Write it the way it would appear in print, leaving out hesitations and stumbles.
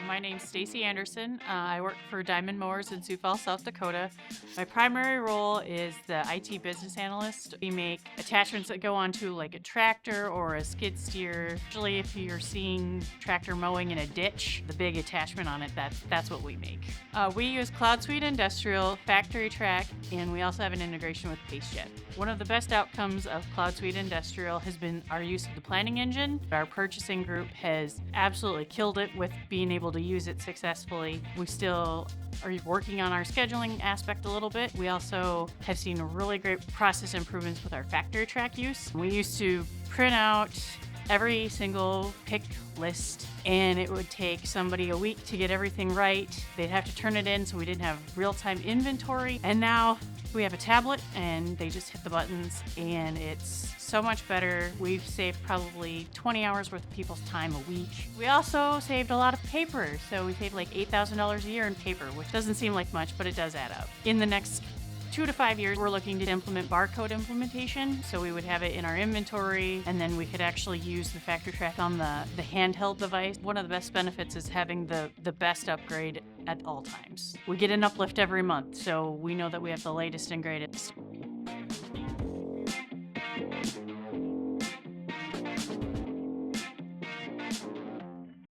My name's Stacy Anderson. I work for Diamond Mowers in Sioux Falls, South Dakota. My primary role is the IT Business Analyst. We make attachments that go onto like a tractor or a skid steer. Usually if you're seeing tractor mowing in a ditch, the big attachment on it, that's what we make. We use CloudSuite Industrial, Factory Track, and we also have an integration with PasteJet. One of the best outcomes of CloudSuite Industrial has been our use of the planning engine. Our purchasing group has absolutely killed it with being able to use it successfully. We still are working on our scheduling aspect a little bit. We also have seen really great process improvements with our factory track use. We used to print out every single pick list, and it would take somebody a week to get everything right. They'd have to turn it in, so we didn't have real-time inventory. And now we have a tablet, and they just hit the buttons, and it's so much better. We've saved probably 20 hours worth of people's time a week. We also saved a lot of paper, so we saved like $8,000 a year in paper, which doesn't seem like much, but it does add up. In the next 2 to 5 years, we're looking to implement barcode implementation. So we would have it in our inventory, and then we could actually use the factory track on the handheld device. One of the best benefits is having the best upgrade at all times. We get an uplift every month, so we know that we have the latest and greatest.